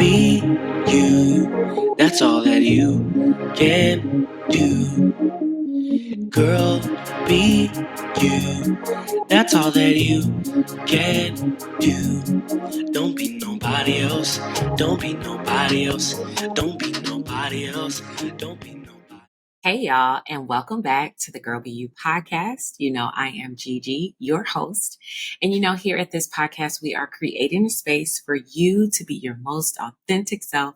be you. That's all that you can do. Girl, be you. That's all that you can do. Don't be nobody else. Don't be nobody else. Don't be nobody else. Don't be nobody. Hey, y'all, and welcome back to the Girl Be You podcast. I am Gigi, your host. And here at this podcast, we are creating a space for you to be your most authentic self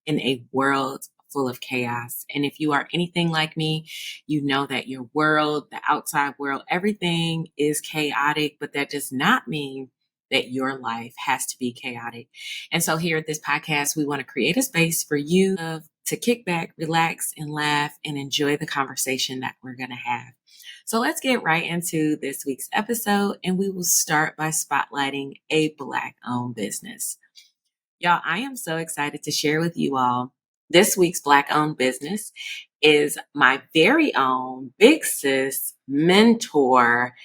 in a world full of chaos. And if you are anything like me, you know that your world, the outside world, everything is chaotic, but that does not mean that your life has to be chaotic. And so here at this podcast, we want to create a space for you to kick back, relax, and laugh and enjoy the conversation that we're going to have. So let's get right into this week's episode, and we will start by spotlighting a Black-owned business. Y'all, I am so excited to share with you all this week's Black-owned business is my very own big sis mentor,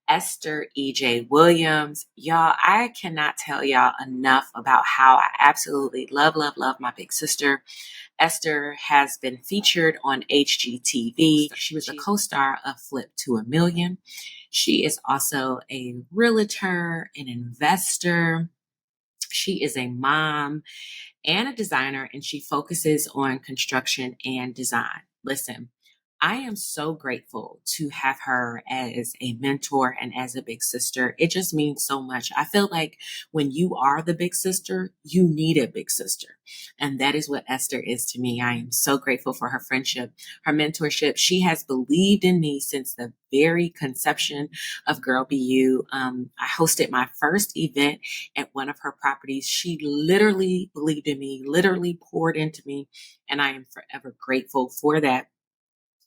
Esther E.J. Williams. Y'all, I cannot tell y'all enough about how I absolutely love my big sister. Esther has been featured on HGTV. She was a co-star of Flip to a Million. She is also a realtor, an investor. She is a mom and a designer, and she focuses on construction and design. Listen, I am so grateful to have her as a mentor and as a big sister. It just means so much. I feel like when you are the big sister, you need a big sister. And that is what Esther is to me. I am so grateful for her friendship, her mentorship. She has believed in me since the very conception of Girl Be You. I hosted my first event at one of her properties. She literally believed in me, literally poured into me, and I am forever grateful for that.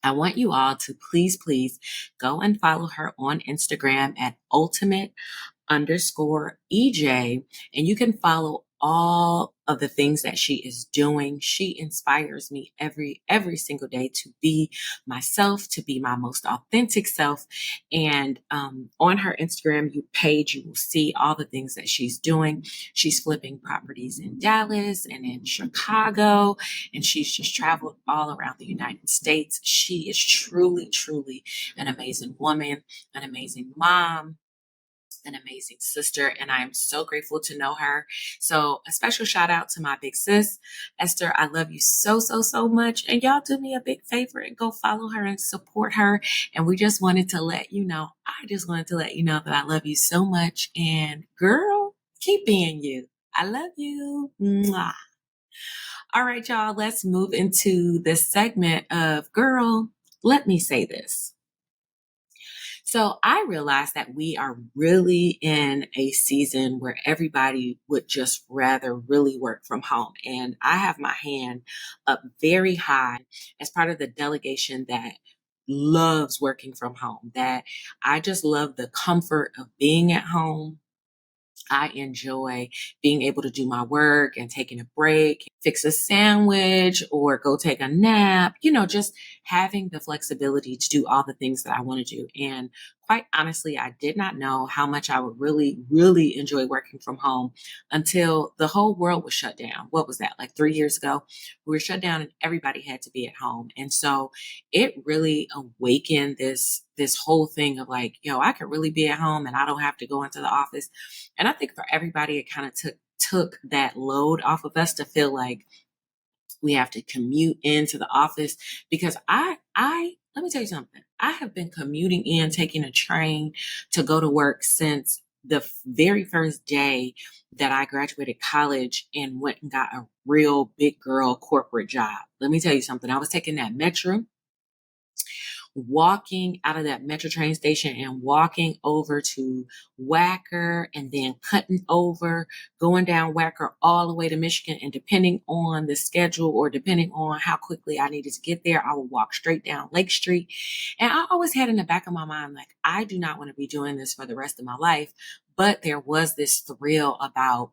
I want you all to please go and follow her on Instagram at ultimate_EJ, and you can follow all of the things that she is doing. She inspires me every single day to be myself, to be my most authentic self. And on her Instagram page, you will see all the things that she's doing. She's flipping properties in Dallas and in Chicago, and she's just traveled all around the United States. She is truly an amazing woman, an amazing mom, an amazing sister, and I am so grateful to know her. So a special shout out to my big sis, Esther. I love you so much. And y'all do me a big favor and go follow her and support her. And I just wanted to let you know that I love you so much. And girl, keep being you. I love you. Mwah. All right, y'all, let's move into this segment of Girl, Let Me Say This. So I realized that we are really in a season where everybody would just rather really work from home. And I have my hand up very high as part of the delegation that loves working from home, that I just love the comfort of being at home. I enjoy being able to do my work and taking a break, fix a sandwich, or go take a nap, just having the flexibility to do all the things that I want to do. And quite honestly, I did not know how much I would really enjoy working from home until the whole world was shut down. What was that? Like 3 years ago, we were shut down and everybody had to be at home. And so it really awakened this whole thing of like, I could really be at home and I don't have to go into the office. And I think for everybody, it kind of took that load off of us to feel like we have to commute into the office, because I let me tell you something. I have been commuting in, taking a train to go to work since the very first day that I graduated college and went and got a real big girl corporate job. Let me tell you something. I was taking that metro, walking out of that metro train station and walking over to Wacker and then cutting over, going down Wacker all the way to Michigan. And depending on the schedule or depending on how quickly I needed to get there, I would walk straight down Lake Street. And I always had in the back of my mind, like, I do not want to be doing this for the rest of my life. But there was this thrill about,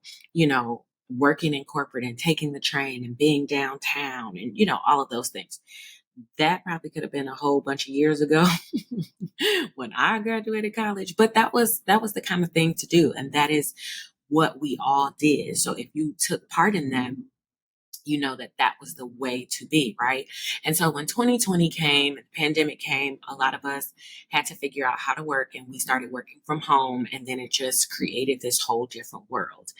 working in corporate and taking the train and being downtown and, all of those things. That probably could have been a whole bunch of years ago when I graduated college, but that was the kind of thing to do. And that is what we all did. So if you took part in that, you know that that was the way to be, right? And so when 2020 came, the pandemic came, a lot of us had to figure out how to work, and we started working from home, and then it just created this whole different world.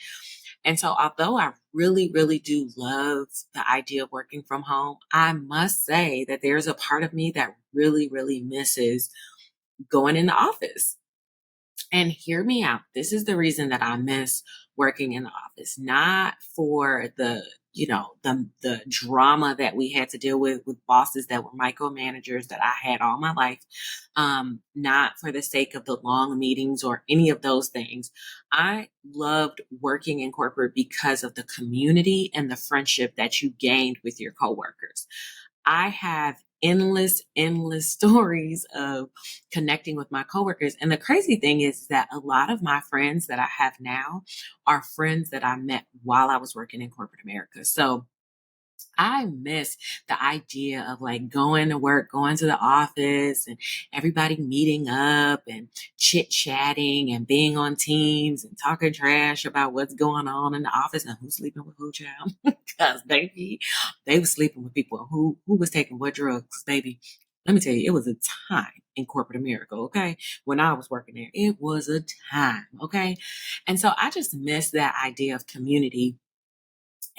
And so although I really, really do love the idea of working from home, I must say that there's a part of me that really, really misses going in the office. And hear me out. This is the reason that I miss working in the office, not for the drama that we had to deal with bosses that were micromanagers that I had all my life, not for the sake of the long meetings or any of those things. I loved working in corporate because of the community and the friendship that you gained with your coworkers. I have endless stories of connecting with my coworkers. And the crazy thing is that a lot of my friends that I have now are friends that I met while I was working in corporate America. So I miss the idea of like going to work, going to the office, and everybody meeting up and chit chatting and being on teams and talking trash about what's going on in the office and who's sleeping with who, child. Because baby, they were sleeping with people who was taking what drugs, baby. Let me tell you, it was a time in corporate America, okay? When I was working there, it was a time, okay? And so I just miss that idea of community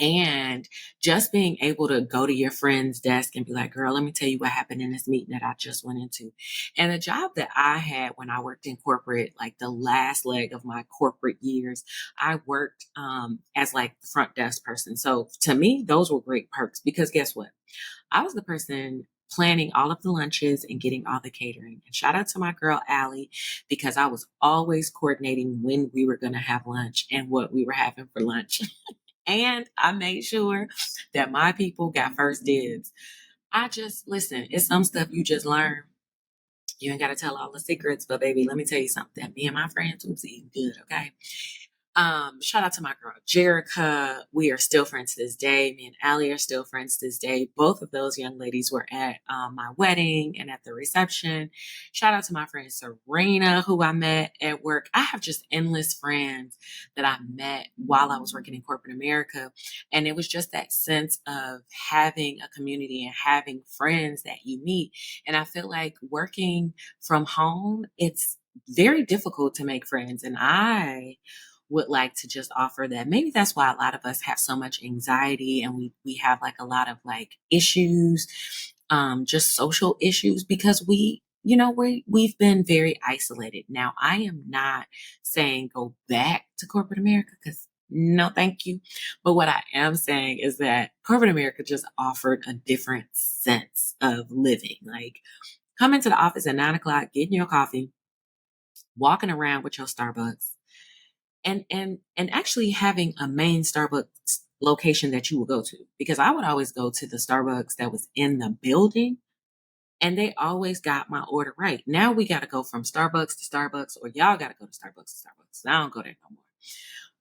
and just being able to go to your friend's desk and be like, girl, let me tell you what happened in this meeting that I just went into. And the job that I had when I worked in corporate, like the last leg of my corporate years, I worked as like the front desk person. So to me, those were great perks because guess what? I was the person planning all of the lunches and getting all the catering. And shout out to my girl, Allie, because I was always coordinating when we were going to have lunch and what we were having for lunch. And I made sure that my people got first dibs. I just, listen, it's some stuff you just learn. You ain't got to tell all the secrets, but baby, let me tell you something. Me and my friends was eating good, okay? Shout out to my girl Jerica. We are still friends to this day. Me and Allie are still friends to this day. Both of those young ladies were at my wedding and at the reception. Shout out to my friend Serena, who I met at work. I have just endless friends that I met while I was working in corporate America. And it was just that sense of having a community and having friends that you meet. And I feel like working from home, it's very difficult to make friends. And I would like to just offer that maybe that's why a lot of us have so much anxiety and we have like a lot of like issues, just social issues because we've been very isolated. Now I am not saying go back to corporate America because no thank you, but what I am saying is that corporate America just offered a different sense of living. Like coming to the office at 9 o'clock, getting your coffee, walking around with your Starbucks, and actually having a main Starbucks location that you would go to. Because I would always go to the Starbucks that was in the building and they always got my order right. Now we got to go from Starbucks to Starbucks, or y'all got to go to Starbucks to Starbucks. I don't go there no more.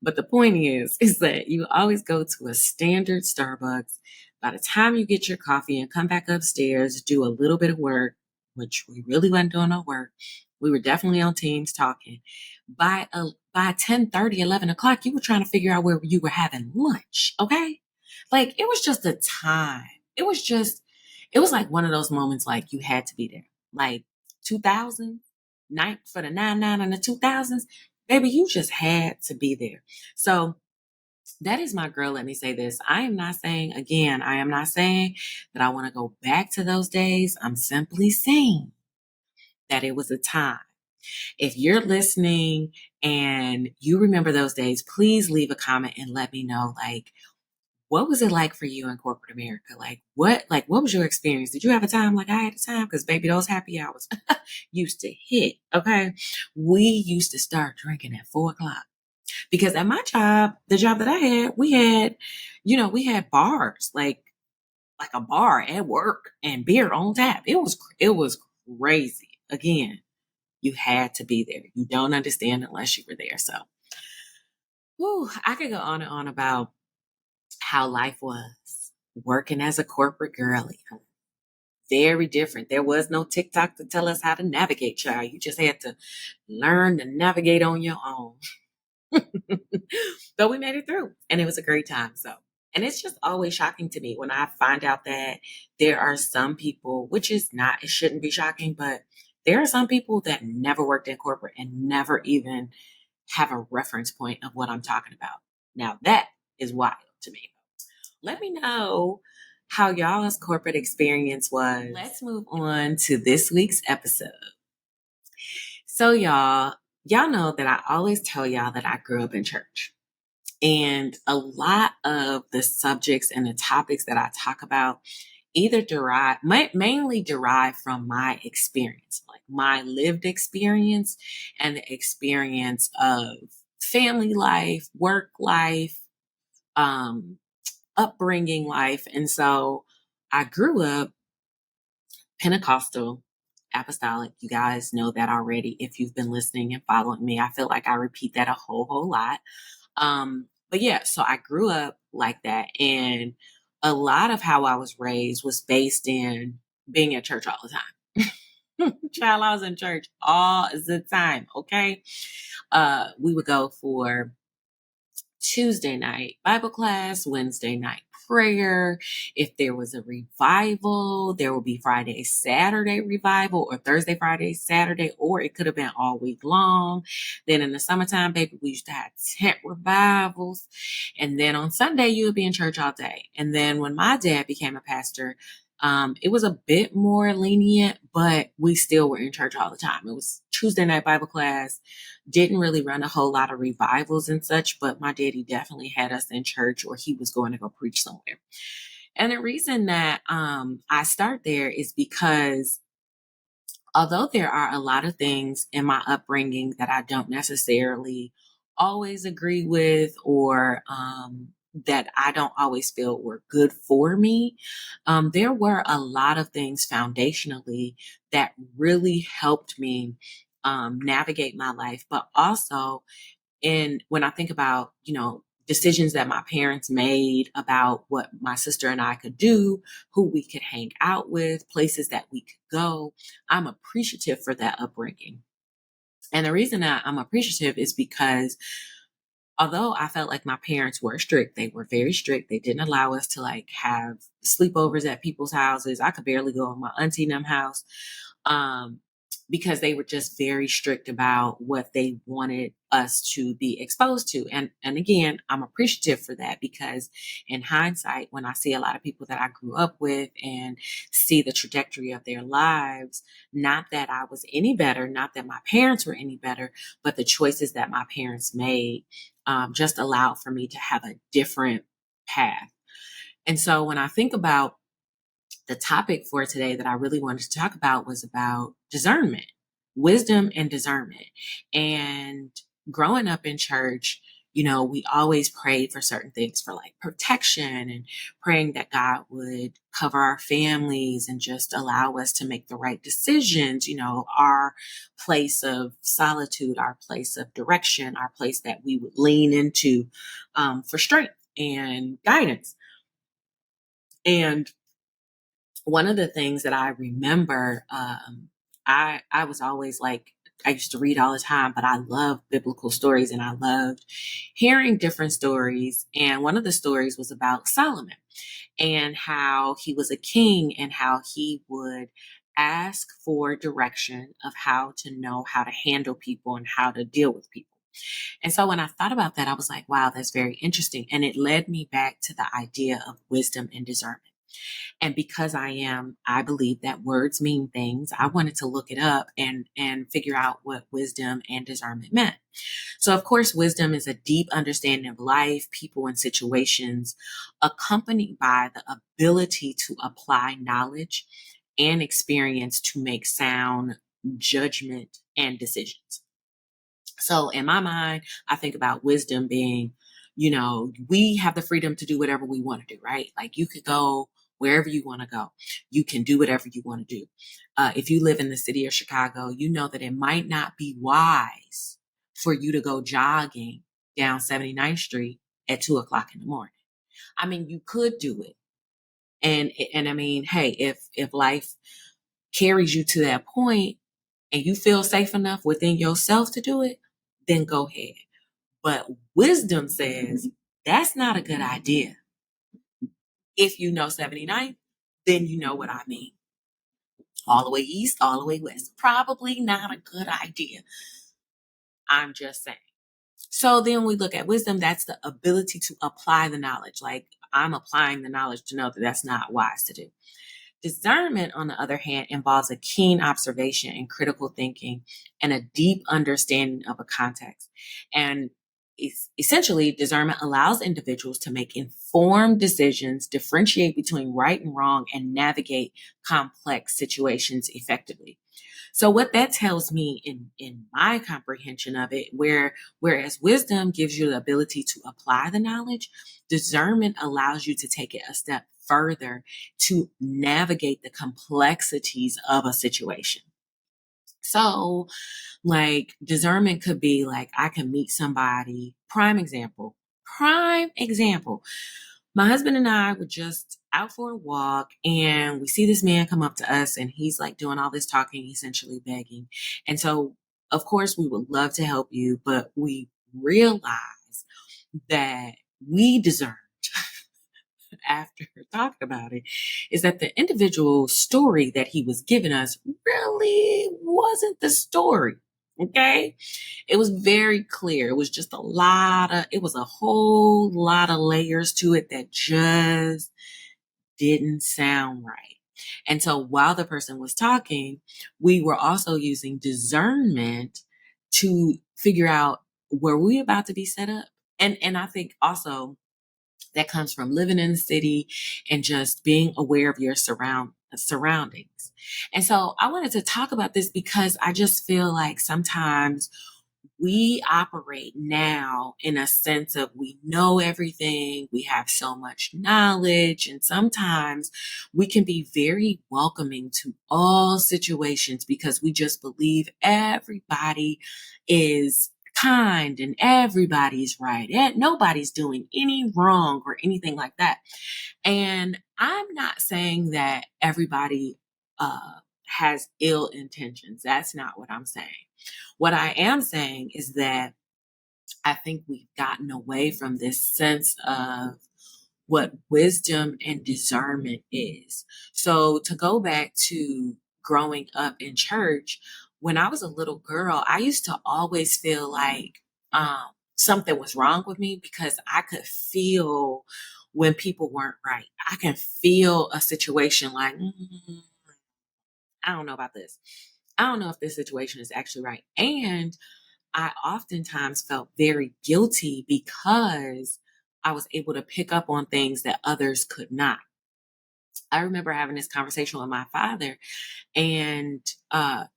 But the point is that you always go to a standard Starbucks. By the time you get your coffee and come back upstairs, do a little bit of work, which we really wasn't doing no work. We were definitely on Teams talking. By 10:30, 11 o'clock, you were trying to figure out where you were having lunch. Okay. Like it was just a time. It was like one of those moments like you had to be there. Like 2000, night for the 99 and the 2000s, baby, you just had to be there. So that is my girl. Let me say this. I am not saying, again, I am not saying that I want to go back to those days. I'm simply saying that it was a time. If you're listening and you remember those days, please leave a comment and let me know, like, what was it like for you in corporate America? What was your experience? Did you have a time like I had a time? Because baby, those happy hours used to hit. Okay. We used to start drinking at 4 o'clock because at my job, the job that I had, we had bars, like a bar at work and beer on tap. It was crazy. Again, you had to be there. You don't understand unless you were there. So, I could go on and on about how life was working as a corporate girly. Very different. There was no TikTok to tell us how to navigate, child. You just had to learn to navigate on your own. But we made it through and it was a great time. So, and it's just always shocking to me when I find out that there are some people, which is not, it shouldn't be shocking, but there are some people that never worked in corporate and never even have a reference point of what I'm talking about. Now that is wild to me. Let me know how y'all's corporate experience was. Let's move on to this week's episode. So y'all know that I always tell y'all that I grew up in church. And a lot of the subjects and the topics that I talk about either mainly derive from my experience, like my lived experience and the experience of family life, work life, upbringing life. And so I grew up Pentecostal, apostolic. You guys know that already if you've been listening and following me. I feel like I repeat that a whole lot. But yeah, so I grew up like that. And a lot of how I was raised was based in being at church all the time. Child, I was in church all the time. Okay. We would go for Tuesday night Bible class, Wednesday night prayer. If there was a revival, there will be Friday, Saturday revival, or Thursday, Friday, Saturday, or it could have been all week long. Then in the summertime, baby, we used to have tent revivals. And then on Sunday, you would be in church all day. And then when my dad became a pastor, it was a bit more lenient, but we still were in church all the time. It was Tuesday night Bible class. Didn't really run a whole lot of revivals and such, but my daddy definitely had us in church or he was going to go preach somewhere. And the reason that I start there is because although there are a lot of things in my upbringing that I don't necessarily always agree with or that I don't always feel were good for me, there were a lot of things foundationally that really helped me navigate my life, but also when I think about, decisions that my parents made about what my sister and I could do, who we could hang out with, places that we could go, I'm appreciative for that upbringing. And the reason that I'm appreciative is because although I felt like my parents were strict, they were very strict. They didn't allow us to like have sleepovers at people's houses. I could barely go in my auntie and them house. Because they were just very strict about what they wanted us to be exposed to. And again, I'm appreciative for that because in hindsight, when I see a lot of people that I grew up with and see the trajectory of their lives, not that I was any better, not that my parents were any better, but the choices that my parents made just allowed for me to have a different path. And so when I think about the topic for today that I really wanted to talk about was about discernment, wisdom and discernment. And growing up in church, we always prayed for certain things for like protection and praying that God would cover our families and just allow us to make the right decisions, our place of solitude, our place of direction, our place that we would lean into for strength and guidance. And one of the things that I remember, I was always like, I used to read all the time, but I love biblical stories and I loved hearing different stories. And one of the stories was about Solomon and how he was a king and how he would ask for direction of how to know how to handle people and how to deal with people. And so when I thought about that, I was like, wow, that's very interesting. And it led me back to the idea of wisdom and discernment. And because I believe that words mean things, I wanted to look it up and figure out what wisdom and discernment meant. So of course, wisdom is a deep understanding of life, people, and situations, accompanied by the ability to apply knowledge and experience to make sound judgment and decisions. So in my mind, I think about wisdom being, we have the freedom to do whatever we want to do, right? Like you could go wherever you want to go. You can do whatever you want to do. If you live in the city of Chicago, you know that it might not be wise for you to go jogging down 79th Street at 2:00 in the morning. I mean, you could do it. And I mean, hey, if life carries you to that point and you feel safe enough within yourself to do it, then go ahead. But wisdom says that's not a good idea. If you know 79th, then you know what I mean. All the way east, all the way west. Probably not a good idea. I'm just saying. So then we look at wisdom, that's the ability to apply the knowledge. Like I'm applying the knowledge to know that that's not wise to do. Discernment, on the other hand, involves a keen observation and critical thinking and a deep understanding of a context. And essentially, discernment allows individuals to make informed decisions, differentiate between right and wrong, and navigate complex situations effectively. So what that tells me in my comprehension of it, whereas wisdom gives you the ability to apply the knowledge, discernment allows you to take it a step further to navigate the complexities of a situation. So, like discernment could be like I can meet somebody, prime example. My husband and I were just out for a walk and we see this man come up to us and he's like doing all this talking, essentially begging. And so, of course, we would love to help you, but we realize that we discerned after talking about it is that the individual story that he was giving us really wasn't the story. Okay. It was very clear. It was just it was a whole lot of layers to it that just didn't sound right. And so while the person was talking, we were also using discernment to figure out, were we about to be set up? And I think also that comes from living in the city and just being aware of your surroundings. And so I wanted to talk about this because I just feel like sometimes we operate now in a sense of we know everything, we have so much knowledge, and sometimes we can be very welcoming to all situations because we just believe everybody is kind and everybody's right. And nobody's doing any wrong or anything like that. And I'm not saying that everybody has ill intentions. That's not what I'm saying. What I am saying is that I think we've gotten away from this sense of what wisdom and discernment is. So to go back to growing up in church, when I was a little girl, I used to always feel like something was wrong with me because I could feel when people weren't right. I can feel a situation like, I don't know about this. I don't know if this situation is actually right. And I oftentimes felt very guilty because I was able to pick up on things that others could not. I remember having this conversation with my father and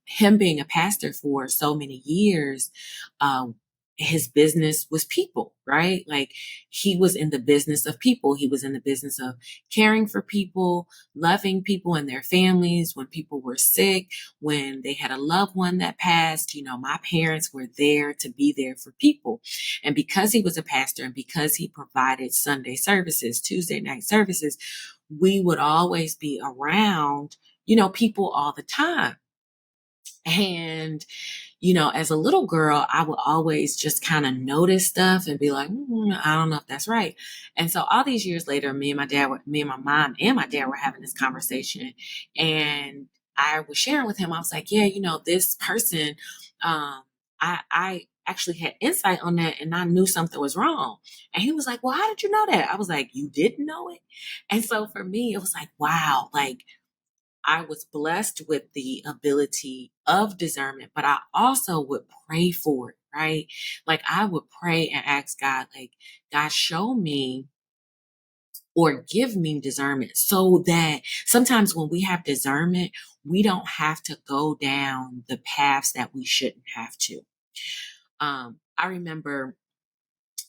him being a pastor for so many years. His business was people, right? Like he was in the business of people. He was in the business of caring for people, loving people and their families when people were sick, when they had a loved one that passed. You know, my parents were there to be there for people. And because he was a pastor and because he provided Sunday services, Tuesday night services, we would always be around, people all the time. And, as a little girl, I would always just kind of notice stuff and be like, I don't know if that's right. And so all these years later, me and my mom and my dad were having this conversation, and I was sharing with him. I was like, yeah, this person, I actually had insight on that and I knew something was wrong. And he was like, well, how did you know that? I was like, you didn't know it. And so for me, it was like, wow, like I was blessed with the ability of discernment, but I also would pray for it, right? Like I would pray and ask God, like, God, show me or give me discernment so that sometimes when we have discernment, we don't have to go down the paths that we shouldn't have to. I remember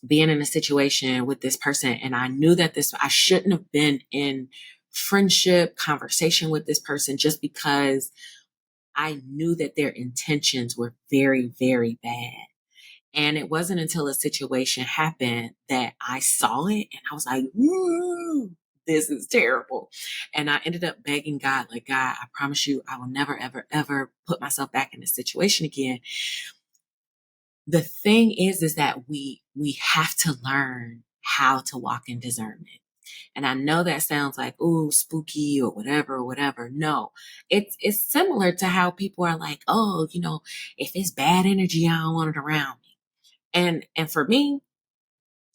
being in a situation with this person and I knew that I shouldn't have been in friendship conversation with this person just because I knew that their intentions were very, very bad. And it wasn't until a situation happened that I saw it and I was like, woo, this is terrible. And I ended up begging God, like, God, I promise you, I will never, ever, ever put myself back in this situation again. The thing is that we we have to learn how to walk in discernment. And I know that sounds like, ooh, spooky or whatever, or whatever. No, it's similar to how people are like, oh, if it's bad energy, I don't want it around me. And for me,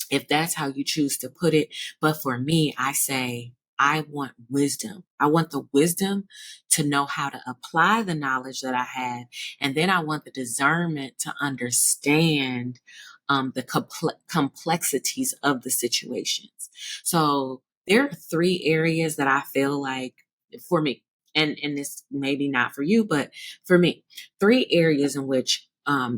if that's how you choose to put it. But for me, I say, I want wisdom. I want the wisdom to know how to apply the knowledge that I have. And then I want the discernment to understand the complexities of the situations. So there are three areas that I feel like for me, and this maybe not for you, but for me, three areas in which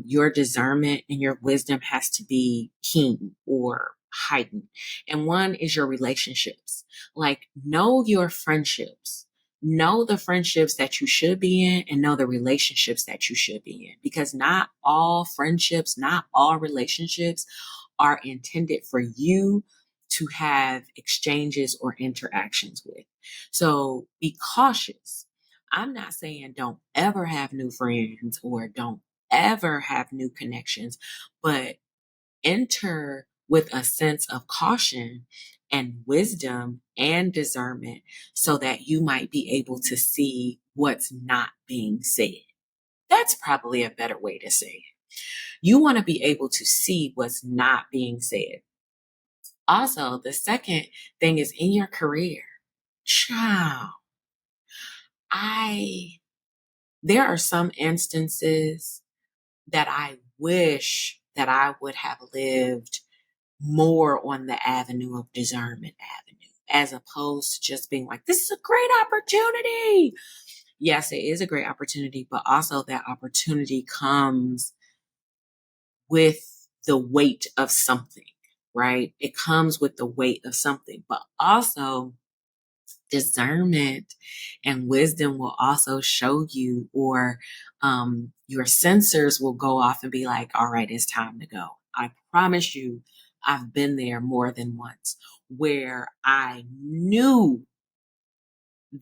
your discernment and your wisdom has to be keen or heightened. And one is your relationships. Like, know your friendships. Know the friendships that you should be in and know the relationships that you should be in. Because not all friendships, not all relationships are intended for you to have exchanges or interactions with. So be cautious. I'm not saying don't ever have new friends or don't ever have new connections, but enter with a sense of caution and wisdom and discernment so that you might be able to see what's not being said. That's probably a better way to say it. You want to be able to see what's not being said. Also, the second thing is in your career. Child, there are some instances that I wish that I would have lived more on the avenue of discernment avenue, as opposed to just being like, this is a great opportunity. Yes, it is a great opportunity, but also that opportunity comes with the weight of something, right? It comes with the weight of something, but also discernment and wisdom will also show you, or your sensors will go off and be like, all right, it's time to go. I promise you, I've been there more than once where I knew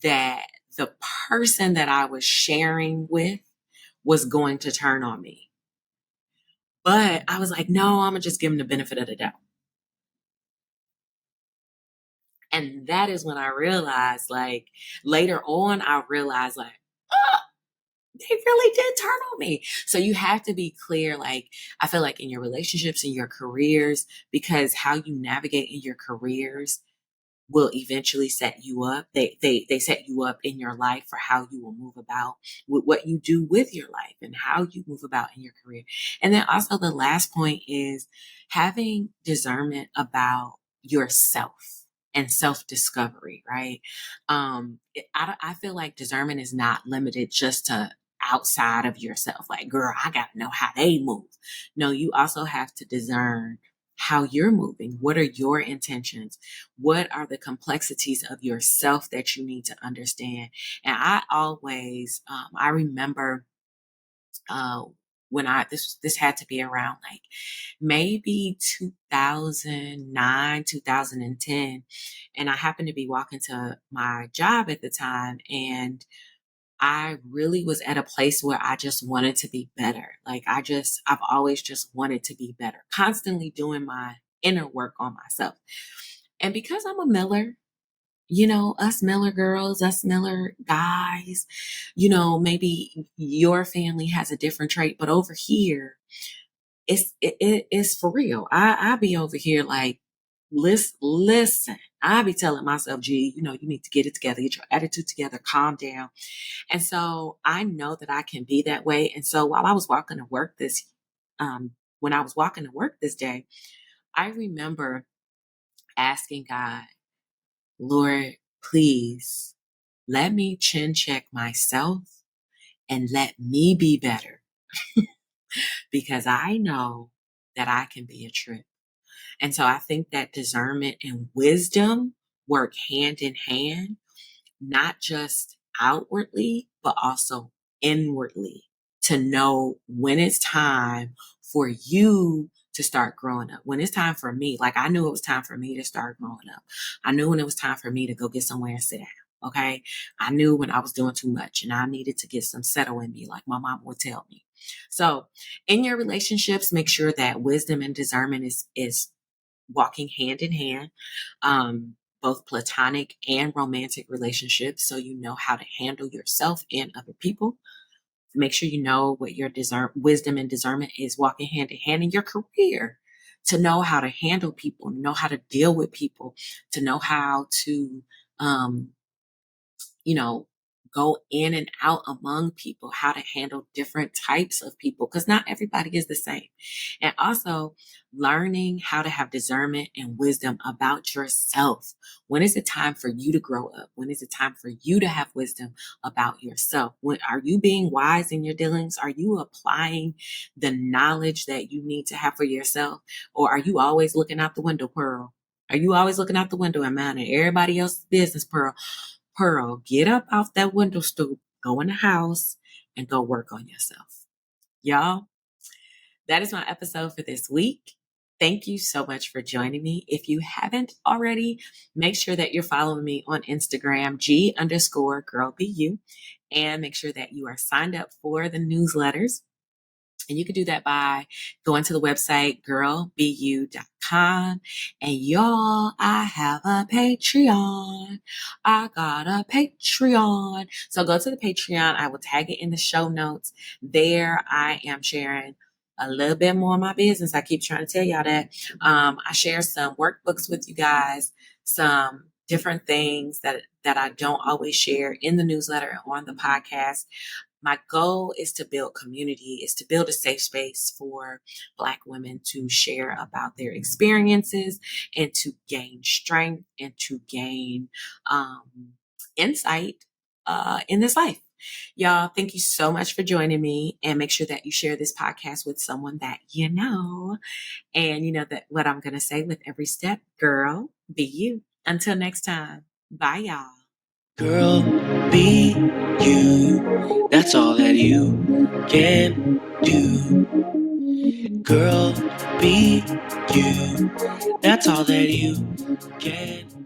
that the person that I was sharing with was going to turn on me. But I was like, no, I'm going to just give him the benefit of the doubt. And that is when I realized, like, later on, I realized, like, oh, they really did turn on me. So you have to be clear. Like, I feel like in your relationships, in your careers, because how you navigate in your careers will eventually set you up. They set you up in your life for how you will move about with what you do with your life and how you move about in your career. And then also the last point is having discernment about yourself and self-discovery, right? I feel like discernment is not limited just to outside of yourself. Like, girl, I got to know how they move. No, you also have to discern how you're moving. What are your intentions? What are the complexities of yourself that you need to understand? And I always, I remember uh, when this had to be around like maybe 2009, 2010. And I happened to be walking to my job at the time, and I really was at a place where I just wanted to be better. Like I've always just wanted to be better, constantly doing my inner work on myself. And because I'm a Miller, us Miller girls, us Miller guys, maybe your family has a different trait, but over here, it's for real. I be over here like, listen, I be telling myself, gee, you need to get it together, get your attitude together, calm down. And so I know that I can be that way. And so while I was walking to work when I was walking to work this day, I remember asking God, Lord, please let me chin check myself and let me be better because I know that I can be a trip. And so I think that discernment and wisdom work hand in hand, not just outwardly, but also inwardly, to know when it's time for you to start growing up. When it's time for me, like I knew it was time for me to start growing up. I knew when it was time for me to go get somewhere and sit down. Okay. I knew when I was doing too much and I needed to get some settle in me, like my mom would tell me. So in your relationships, make sure that wisdom and discernment is walking hand in hand, both platonic and romantic relationships. So you know how to handle yourself and other people. Make sure you know what your wisdom and discernment is walking hand in hand in your career, to know how to handle people, know how to deal with people, to know how to, um, you know, go in and out among people, how to handle different types of people, because not everybody is the same. And also learning how to have discernment and wisdom about yourself. When is it time for you to grow up? When is it time for you to have wisdom about yourself? When are you being wise in your dealings? Are you applying the knowledge that you need to have for yourself? Or are you always looking out the window, Pearl? Are you always looking out the window and minding everybody else's business, Pearl? Pearl, get up off that window stoop, go in the house, and go work on yourself. Y'all, that is my episode for this week. Thank you so much for joining me. If you haven't already, make sure that you're following me on Instagram, G_girlbu, and make sure that you are signed up for the newsletters. And you can do that by going to the website girlbu.com. And y'all, I have a Patreon. I got a Patreon. So go to the Patreon. I will tag it in the show notes. There I am sharing a little bit more of my business. I keep trying to tell y'all that. I share some workbooks with you guys, some different things that I don't always share in the newsletter or on the podcast. My goal is to build community, is to build a safe space for Black women to share about their experiences and to gain strength and to gain insight in this life. Y'all, thank you so much for joining me, and make sure that you share this podcast with someone that you know. And you know that what I'm going to say with every step, girl, be you. Until next time. Bye, y'all. Girl, be you. That's all that you can do. Girl, be you. That's all that you can